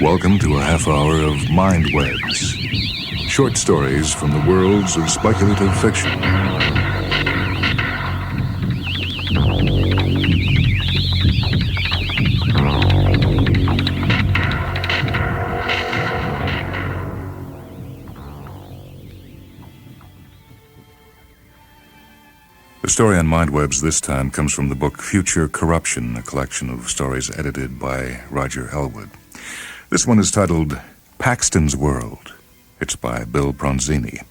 Welcome to a half hour of MINDWEBS. Short stories from the worlds of speculative fiction. The story on MINDWEBS this time comes from the book Future Corruption, a collection of stories edited by Roger Elwood. This one is titled Paxton's World. It's by Bill Pronzini.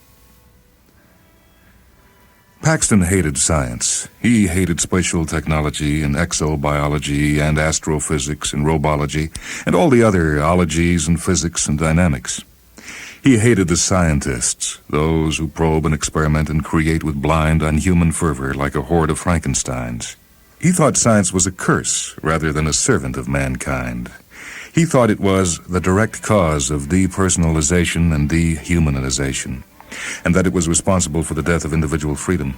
Paxton hated science. He hated spatial technology and exobiology and astrophysics and robology and all the other ologies and physics and dynamics. He hated the scientists, those who probe and experiment and create with blind, unhuman fervor like a horde of Frankensteins. He thought science was a curse rather than a servant of mankind. He thought it was the direct cause of depersonalization and dehumanization, and that it was responsible for the death of individual freedom.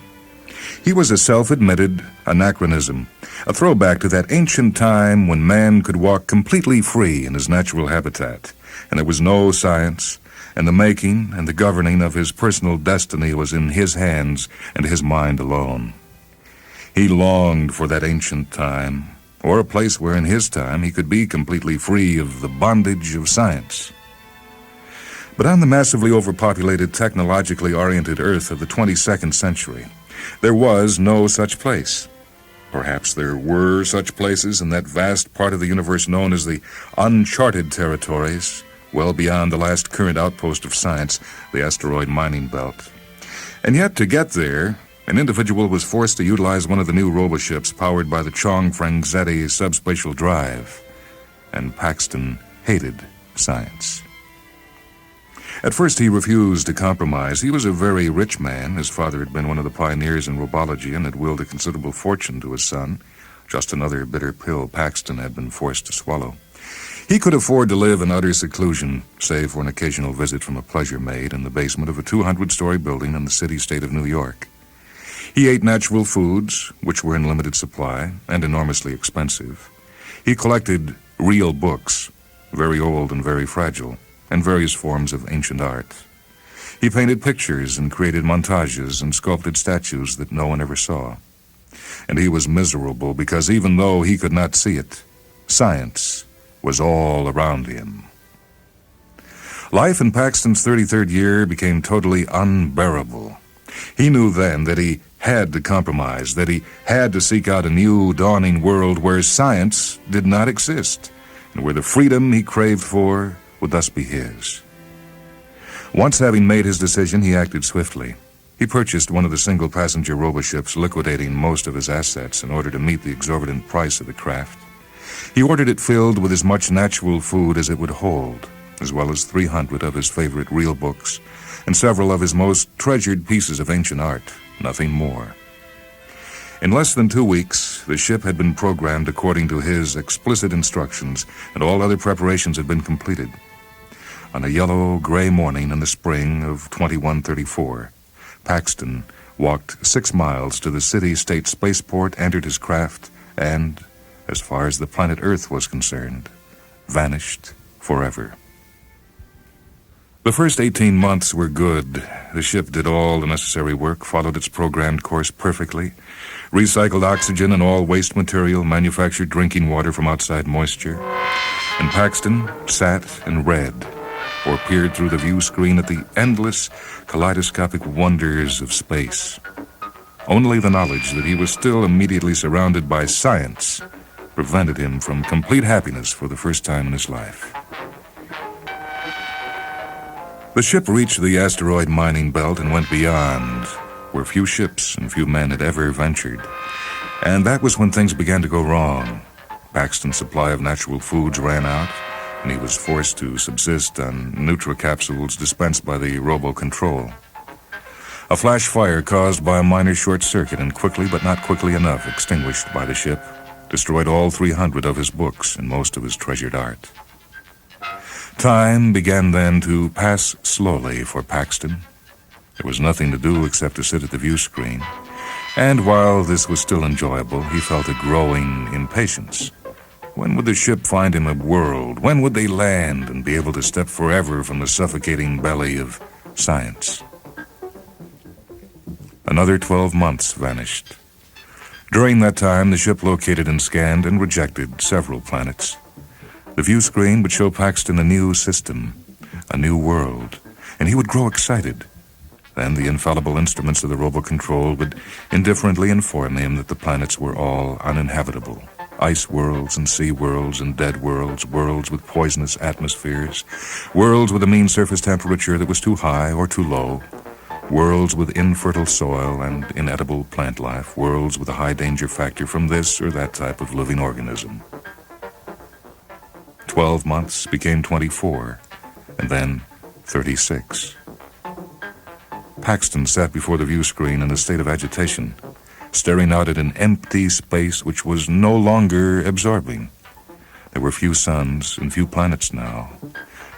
He was a self-admitted anachronism, a throwback to that ancient time when man could walk completely free in his natural habitat, and there was no science, and the making and the governing of his personal destiny was in his hands and his mind alone. He longed for that ancient time, or a place where in his time he could be completely free of the bondage of science. But on the massively overpopulated, technologically oriented Earth of the 22nd century, there was no such place. Perhaps there were such places in that vast part of the universe known as the uncharted territories, well beyond the last current outpost of science, the asteroid mining belt. And yet, to get there, an individual was forced to utilize one of the new roboships powered by the Chong-Frangzetti subspatial drive, and Paxton hated science. At first he refused to compromise. He was a very rich man. His father had been one of the pioneers in robology and had willed a considerable fortune to his son, just another bitter pill Paxton had been forced to swallow. He could afford to live in utter seclusion, save for an occasional visit from a pleasure maid in the basement of a 200-story building in the city-state of New York. He ate natural foods, which were in limited supply and enormously expensive. He collected real books, very old and very fragile, and various forms of ancient art. He painted pictures and created montages and sculpted statues that no one ever saw. And he was miserable because even though he could not see it, science was all around him. Life in Paxton's 33rd year became totally unbearable. He knew then that he had to compromise, that he had to seek out a new, dawning world where science did not exist, and where the freedom he craved for would thus be his. Once having made his decision, he acted swiftly. He purchased one of the single-passenger roboships, liquidating most of his assets in order to meet the exorbitant price of the craft. He ordered it filled with as much natural food as it would hold, as well as 300 of his favorite real books, and several of his most treasured pieces of ancient art, nothing more. In less than 2 weeks, the ship had been programmed according to his explicit instructions, and all other preparations had been completed. On a yellow-gray morning in the spring of 2134, Paxton walked 6 miles to the city-state spaceport, entered his craft, and, as far as the planet Earth was concerned, vanished forever. The first 18 months were good. The ship did all the necessary work, followed its programmed course perfectly, recycled oxygen and all waste material, manufactured drinking water from outside moisture, and Paxton sat and read, or peered through the view screen at the endless, kaleidoscopic wonders of space. Only the knowledge that he was still immediately surrounded by science prevented him from complete happiness for the first time in his life. The ship reached the asteroid mining belt and went beyond, where few ships and few men had ever ventured. And that was when things began to go wrong. Paxton's supply of natural foods ran out, and he was forced to subsist on nutricapsules dispensed by the robo-control. A flash fire caused by a minor short circuit and quickly, but not quickly enough, extinguished by the ship, destroyed all 300 of his books and most of his treasured art. Time began then to pass slowly for Paxton. There was nothing to do except to sit at the view screen, and while this was still enjoyable, he felt a growing impatience. When would the ship find him a world? When would they land and be able to step forever from the suffocating belly of science? Another 12 months vanished. During that time, the ship located and scanned and rejected several planets. The view screen would show Paxton a new system, a new world, and he would grow excited. Then the infallible instruments of the robo-control would indifferently inform him that the planets were all uninhabitable. Ice worlds and sea worlds and dead worlds, worlds with poisonous atmospheres, worlds with a mean surface temperature that was too high or too low, worlds with infertile soil and inedible plant life, worlds with a high danger factor from this or that type of living organism. 12 months became 24, and then 36. Paxton sat before the view screen in a state of agitation, staring out at an empty space which was no longer absorbing. There were few suns and few planets now.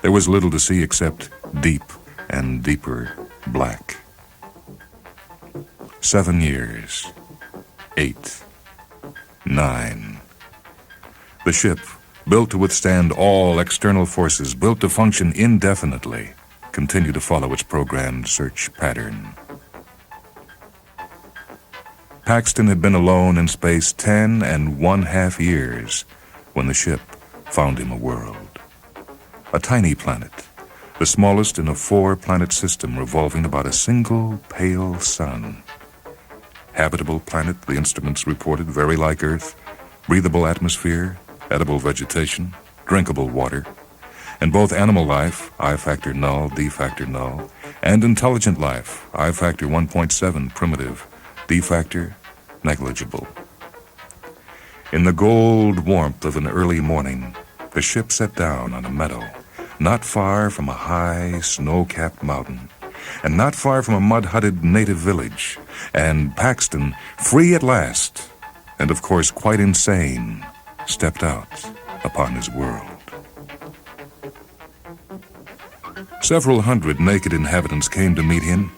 There was little to see except deep and deeper black. 7 years. 8. 9. The ship, built to withstand all external forces, built to function indefinitely, continued to follow its programmed search pattern. Paxton had been alone in space 10 1/2 years when the ship found him a world. A tiny planet, the smallest in a 4-planet system revolving about a single pale sun. Habitable planet, the instruments reported, very like Earth, breathable atmosphere, edible vegetation, drinkable water, and both animal life, I factor null, D factor null, and intelligent life, I factor 1.7 primitive, D factor negligible. In the gold warmth of an early morning, the ship set down on a meadow, not far from a high, snow-capped mountain, and not far from a mud-hutted native village, and Paxton, free at last, and of course quite insane, stepped out upon his world. Several hundred naked inhabitants came to meet him.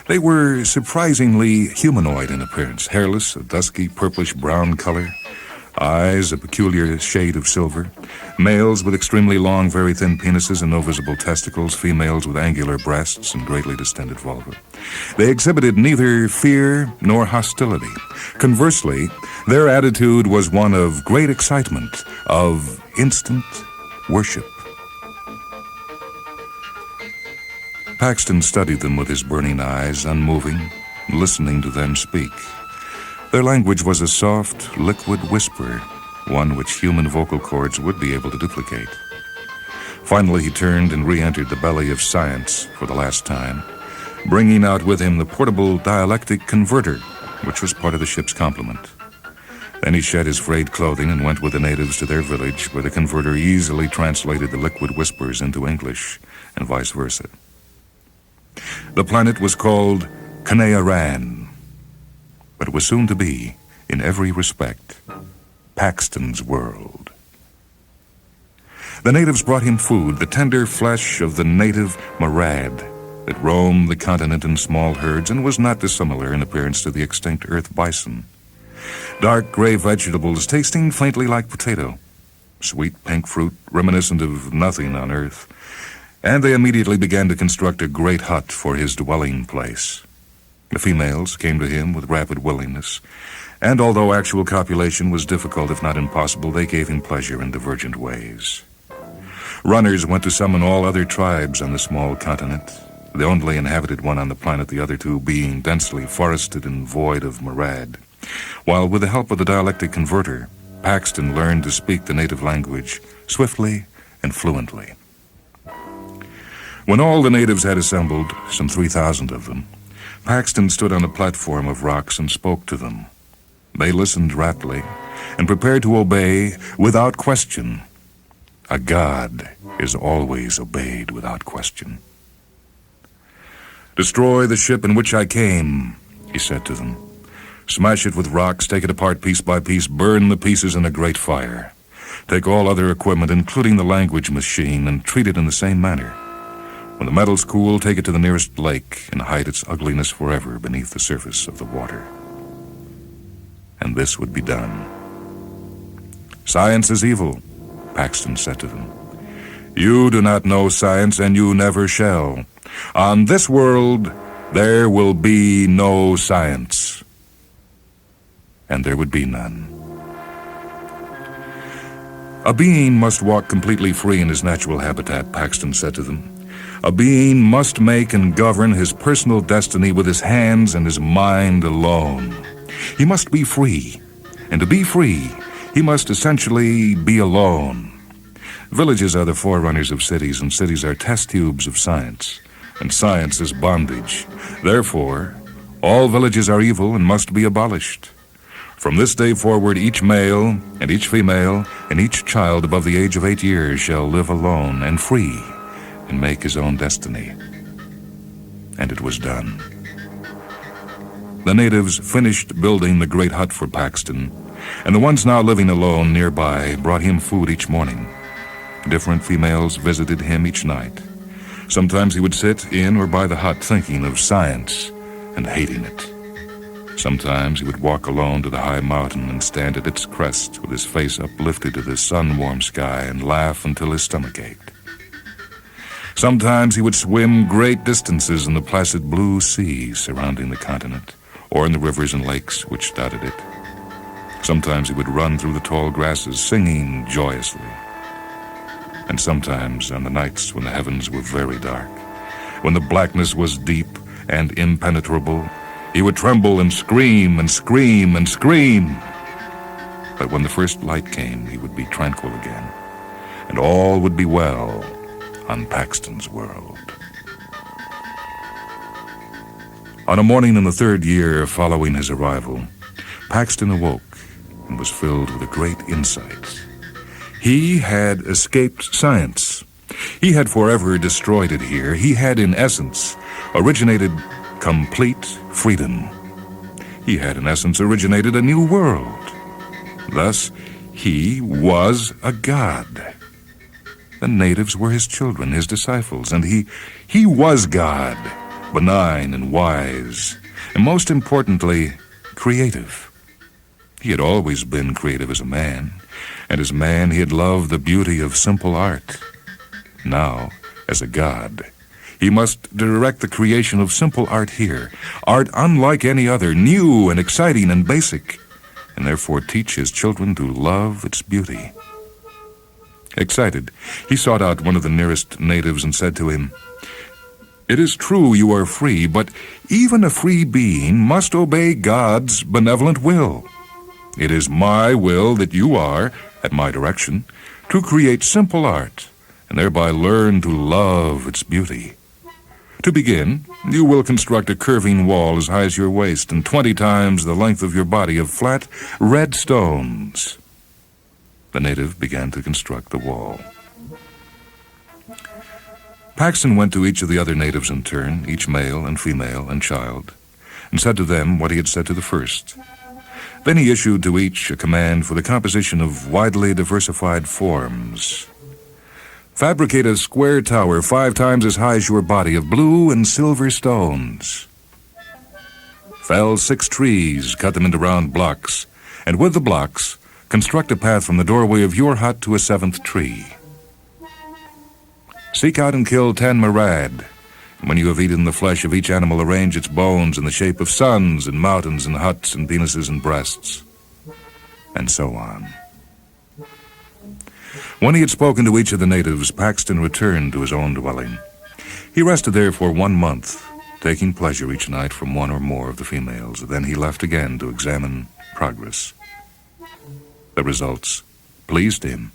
They were surprisingly humanoid in appearance, hairless, a dusky purplish-brown color, eyes a peculiar shade of silver, males with extremely long, very thin penises and no visible testicles, females with angular breasts and greatly distended vulva. They exhibited neither fear nor hostility. Conversely, their attitude was one of great excitement, of instant worship. Paxton studied them with his burning eyes, unmoving, listening to them speak. Their language was a soft, liquid whisper, one which human vocal cords would be able to duplicate. Finally, he turned and re-entered the belly of science for the last time, bringing out with him the portable dialectic converter, which was part of the ship's complement. Then he shed his frayed clothing and went with the natives to their village, where the converter easily translated the liquid whispers into English, and vice versa. The planet was called Kanea-Ran, but it was soon to be, in every respect, Paxton's world. The natives brought him food, the tender flesh of the native marad that roamed the continent in small herds and was not dissimilar in appearance to the extinct earth bison. Dark gray vegetables tasting faintly like potato, sweet pink fruit reminiscent of nothing on earth, and they immediately began to construct a great hut for his dwelling place. The females came to him with rapid willingness, and although actual copulation was difficult if not impossible, they gave him pleasure in divergent ways. Runners went to summon all other tribes on the small continent, the only inhabited one on the planet, the other two being densely forested and void of marad, while with the help of the dialectic converter, Paxton learned to speak the native language swiftly and fluently. When all the natives had assembled, some 3,000 of them, Paxton stood on a platform of rocks and spoke to them. They listened raptly and prepared to obey without question. A god is always obeyed without question. "Destroy the ship in which I came," he said to them. "Smash it with rocks, take it apart piece by piece, burn the pieces in a great fire. Take all other equipment, including the language machine, and treat it in the same manner. When the metal's cool, take it to the nearest lake and hide its ugliness forever beneath the surface of the water." And this would be done. "Science is evil," Paxton said to them. "You do not know science, and you never shall. On this world, there will be no science." And there would be none. "A being must walk completely free in his natural habitat," Paxton said to them. "A being must make and govern his personal destiny with his hands and his mind alone. He must be free, and to be free, he must essentially be alone. Villages are the forerunners of cities, and cities are test tubes of science, and science is bondage. Therefore, all villages are evil and must be abolished. From this day forward, each male and each female and each child above the age of 8 years shall live alone and free and make his own destiny." And it was done. The natives finished building the great hut for Paxton, and the ones now living alone nearby brought him food each morning. Different females visited him each night. Sometimes he would sit in or by the hut thinking of science and hating it. Sometimes he would walk alone to the high mountain and stand at its crest with his face uplifted to the sun-warm sky and laugh until his stomach ached. Sometimes he would swim great distances in the placid blue sea surrounding the continent, or in the rivers and lakes which dotted it. Sometimes he would run through the tall grasses, singing joyously. And sometimes, on the nights when the heavens were very dark, when the blackness was deep and impenetrable, he would tremble and scream and scream and scream. But when the first light came, he would be tranquil again, and all would be well on Paxton's world. On a morning in the 3rd year following his arrival, Paxton awoke and was filled with a great insight. He had escaped science. He had forever destroyed it here. He had, in essence, originated complete freedom. He had, in essence, originated a new world. Thus, he was a god. The natives were his children, his disciples, and he was God, benign and wise, and most importantly, creative. He had always been creative as a man, and as man he had loved the beauty of simple art. Now, as a god, he must direct the creation of simple art here, art unlike any other, new and exciting and basic, and therefore teach his children to love its beauty. Excited, he sought out one of the nearest natives and said to him, "It is true you are free, but even a free being must obey God's benevolent will. It is my will that you are, at my direction, to create simple art, and thereby learn to love its beauty. To begin, you will construct a curving wall as high as your waist and 20 times the length of your body of flat, red stones." The native began to construct the wall. Paxton went to each of the other natives in turn, each male and female and child, and said to them what he had said to the first. Then he issued to each a command for the composition of widely diversified forms. "Fabricate a square tower 5 times as high as your body of blue and silver stones. Fell 6 trees, cut them into round blocks, and with the blocks, construct a path from the doorway of your hut to a 7th tree. Seek out and kill 10 marad. When you have eaten the flesh of each animal, arrange its bones in the shape of suns and mountains and huts and penises and breasts," and so on. When he had spoken to each of the natives, Paxton returned to his own dwelling. He rested there for 1 month, taking pleasure each night from one or more of the females. Then he left again to examine progress. The results pleased him.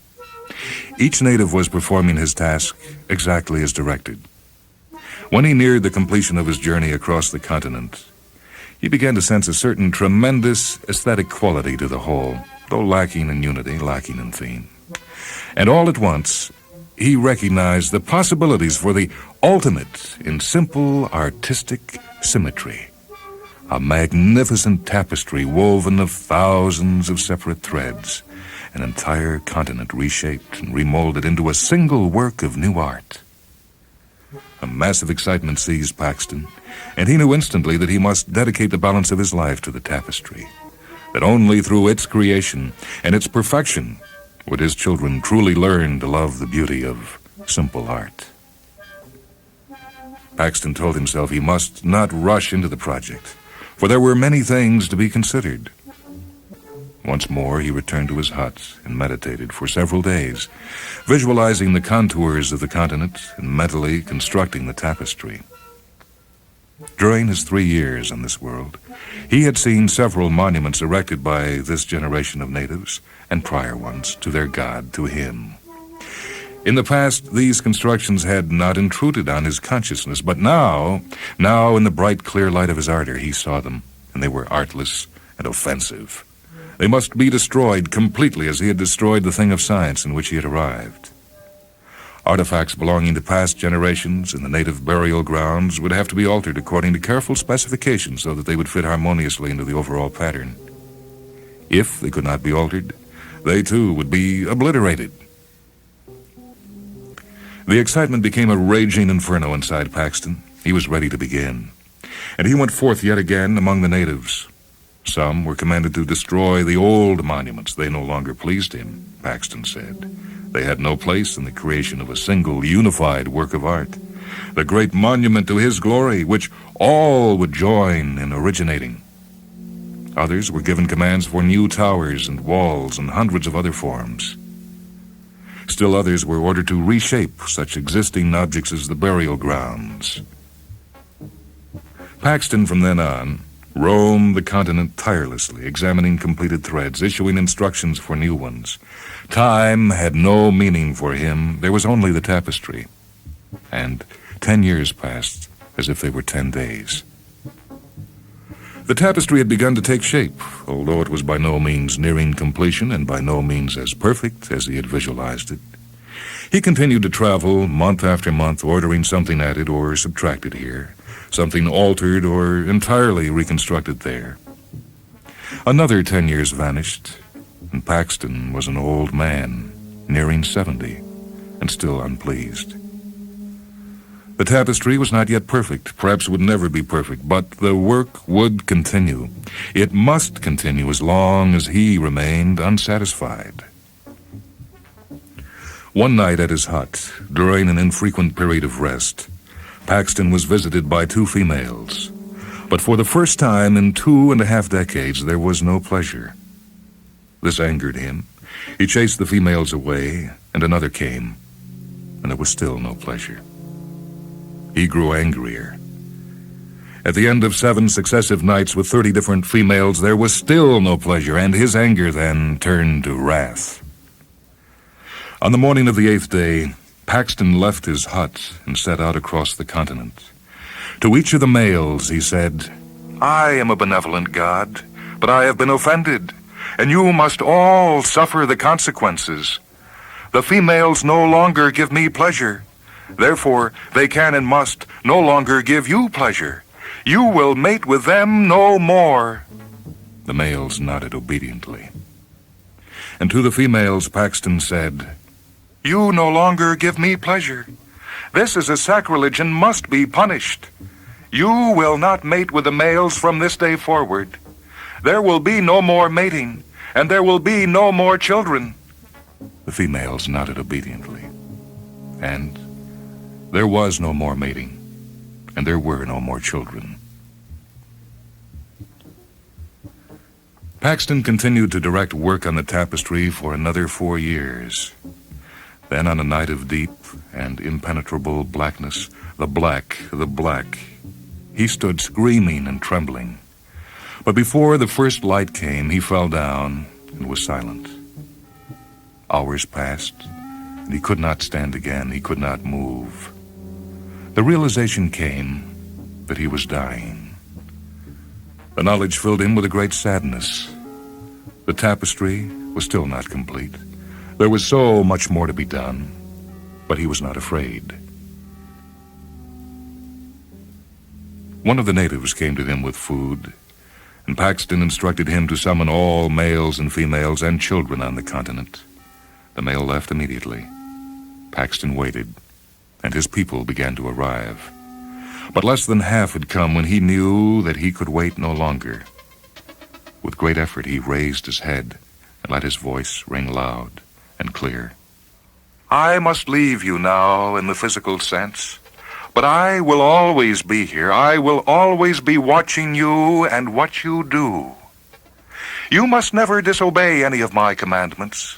Each native was performing his task exactly as directed. When he neared the completion of his journey across the continent, he began to sense a certain tremendous aesthetic quality to the whole, though lacking in unity, lacking in theme. And all at once, he recognized the possibilities for the ultimate in simple artistic symmetry. A magnificent tapestry woven of thousands of separate threads, an entire continent reshaped and remolded into a single work of new art. A massive excitement seized Paxton, and he knew instantly that he must dedicate the balance of his life to the tapestry, that only through its creation and its perfection would his children truly learn to love the beauty of simple art. Paxton told himself he must not rush into the project, for there were many things to be considered. Once more, he returned to his hut and meditated for several days, visualizing the contours of the continent and mentally constructing the tapestry. During his 3 years in this world, he had seen several monuments erected by this generation of natives and prior ones to their god, to him. In the past, these constructions had not intruded on his consciousness, but now in the bright, clear light of his ardor, he saw them, and they were artless and offensive. They must be destroyed completely as he had destroyed the thing of science in which he had arrived. Artifacts belonging to past generations in the native burial grounds would have to be altered according to careful specifications so that they would fit harmoniously into the overall pattern. If they could not be altered, they too would be obliterated. The excitement became a raging inferno inside Paxton. He was ready to begin, and he went forth yet again among the natives. Some were commanded to destroy the old monuments. They no longer pleased him, Paxton said. They had no place in the creation of a single, unified work of art, the great monument to his glory, which all would join in originating. Others were given commands for new towers and walls and hundreds of other forms. Still others were ordered to reshape such existing objects as the burial grounds. Paxton, from then on, roamed the continent tirelessly, examining completed threads, issuing instructions for new ones. Time had no meaning for him. There was only the tapestry. And 10 years passed as if they were 10 days. The tapestry had begun to take shape, although it was by no means nearing completion and by no means as perfect as he had visualized it. He continued to travel month after month, ordering something added or subtracted here, something altered or entirely reconstructed there. Another 10 years vanished, and Paxton was an old man, nearing 70, and still unpleased. The tapestry was not yet perfect, perhaps would never be perfect, but the work would continue. It must continue as long as he remained unsatisfied. One night at his hut, during an infrequent period of rest, Paxton was visited by 2 females. But for the first time in 2.5 decades, there was no pleasure. This angered him. He chased the females away, and another came, and there was still no pleasure. He grew angrier. At the end of 7 successive nights with 30 different females, there was still no pleasure, and his anger then turned to wrath. On the morning of the 8th day, Paxton left his hut and set out across the continent. To each of the males he said, "I am a benevolent God, but I have been offended, and you must all suffer the consequences. The females no longer give me pleasure. Therefore, they can and must no longer give you pleasure. You will mate with them no more." The males nodded obediently. And to the females, Paxton said, "You no longer give me pleasure. This is a sacrilege and must be punished. You will not mate with the males from this day forward. There will be no more mating, and there will be no more children." The females nodded obediently. And there was no more mating, and there were no more children. Paxton continued to direct work on the tapestry for another 4 years. Then on a night of deep and impenetrable blackness, the black, he stood screaming and trembling. But before the first light came, he fell down and was silent. Hours passed, and he could not stand again. He could not move. The realization came that he was dying. The knowledge filled him with a great sadness. The tapestry was still not complete. There was so much more to be done, but he was not afraid. One of the natives came to him with food, and Paxton instructed him to summon all males and females and children on the continent. The male left immediately. Paxton waited, and his people began to arrive. But less than half had come when he knew that he could wait no longer. With great effort, he raised his head and let his voice ring loud and clear. I must leave you now in the physical sense, but I will always be here. I will always be watching you and what you do. You must never disobey any of my commandments.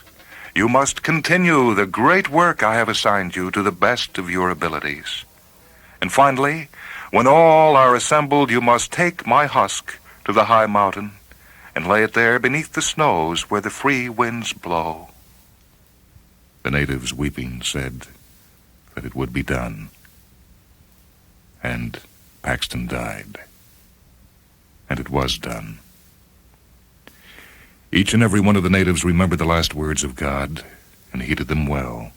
You must continue the great work I have assigned you to the best of your abilities. And finally, when all are assembled, you must take my husk to the high mountain and lay it there beneath the snows where the free winds blow. The natives, weeping, said that it would be done. And Paxton died. And it was done. Each and every one of the natives remembered the last words of God and heeded them well.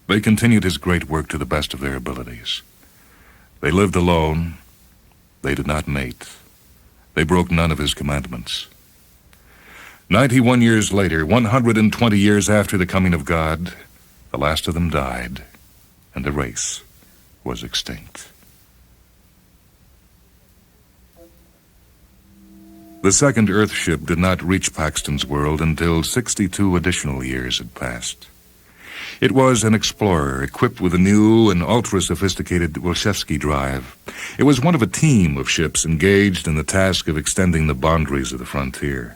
They continued his great work to the best of their abilities. They lived alone. They did not mate. They broke none of his commandments. 91 years later, 120 years after the coming of God, the last of them died, and the race was extinct. The second Earth ship did not reach Paxton's world until 62 additional years had passed. It was an explorer equipped with a new and ultra-sophisticated WHA drive. It was one of a team of ships engaged in the task of extending the boundaries of the frontier.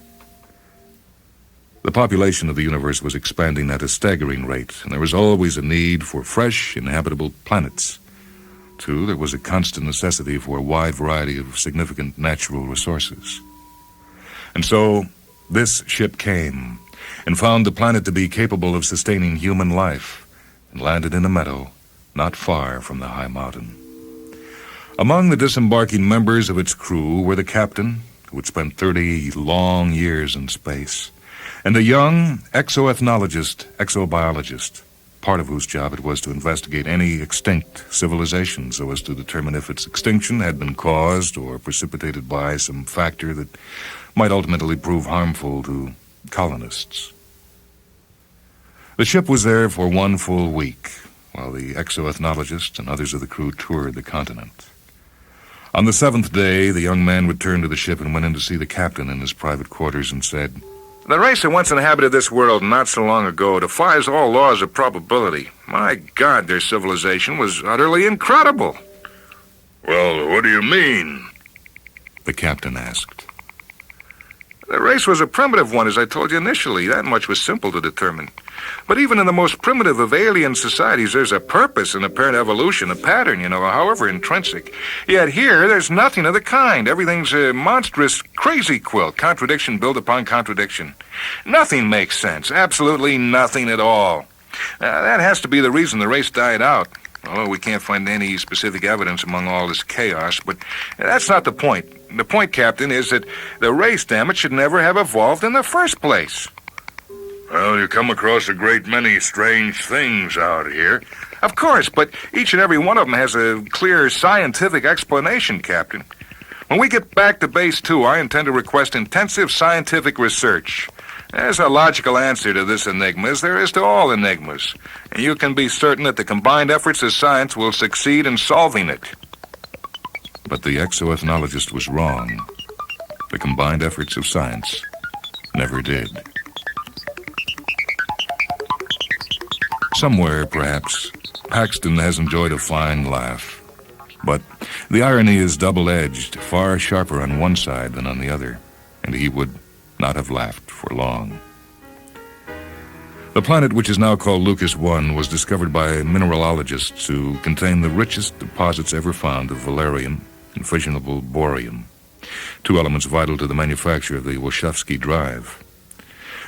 The population of the universe was expanding at a staggering rate, and there was always a need for fresh, inhabitable planets. Too, there was a constant necessity for a wide variety of significant natural resources. And so, this ship came and found the planet to be capable of sustaining human life, and landed in a meadow not far from the high mountain. Among the disembarking members of its crew were the captain, who had spent 30 long years in space, and a young exobiologist, part of whose job it was to investigate any extinct civilization so as to determine if its extinction had been caused or precipitated by some factor that might ultimately prove harmful to colonists. The ship was there for 1 full week, while the exoethnologist and others of the crew toured the continent. On the 7th day, the young man returned to the ship and went in to see the captain in his private quarters and said, "The race that once inhabited this world not so long ago defies all laws of probability. My God, their civilization was utterly incredible." "Well, what do you mean?" the captain asked. "The race was a primitive one, as I told you initially. That much was simple to determine. But even in the most primitive of alien societies, there's a purpose, an apparent evolution, a pattern, however intrinsic. Yet here, there's nothing of the kind. Everything's a monstrous crazy quilt, contradiction built upon contradiction. Nothing makes sense, absolutely nothing at all. That has to be the reason the race died out. Although we can't find any specific evidence among all this chaos, but that's not the point. The point, Captain, is that the race, damn it, should never have evolved in the first place." "Well, you come across a great many strange things out here." "Of course, but each and every one of them has a clear scientific explanation, Captain. When we get back to Base 2, I intend to request intensive scientific research. There's a logical answer to this enigma, as there is to all enigmas, and you can be certain that the combined efforts of science will succeed in solving it." But the exoethnologist was wrong. The combined efforts of science never did. Somewhere, perhaps, Paxton has enjoyed a fine laugh. But the irony is double-edged, far sharper on one side than on the other, and he would not have laughed for long. The planet, which is now called Lucas 1, was discovered by mineralogists to contain the richest deposits ever found of valerium and fissionable borium, 2 elements vital to the manufacture of the WHA drive.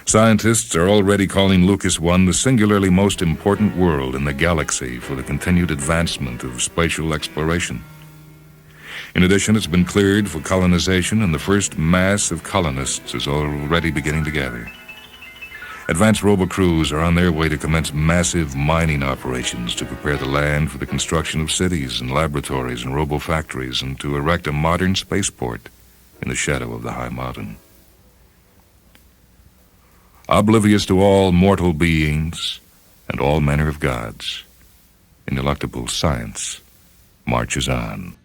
Scientists are already calling Lucas 1 the singularly most important world in the galaxy for the continued advancement of spatial exploration. In addition, it's been cleared for colonization, and the first mass of colonists is already beginning to gather. Advanced robo-crews are on their way to commence massive mining operations to prepare the land for the construction of cities and laboratories and robo-factories, and to erect a modern spaceport in the shadow of the high mountain. Oblivious to all mortal beings and all manner of gods, ineluctable science marches on.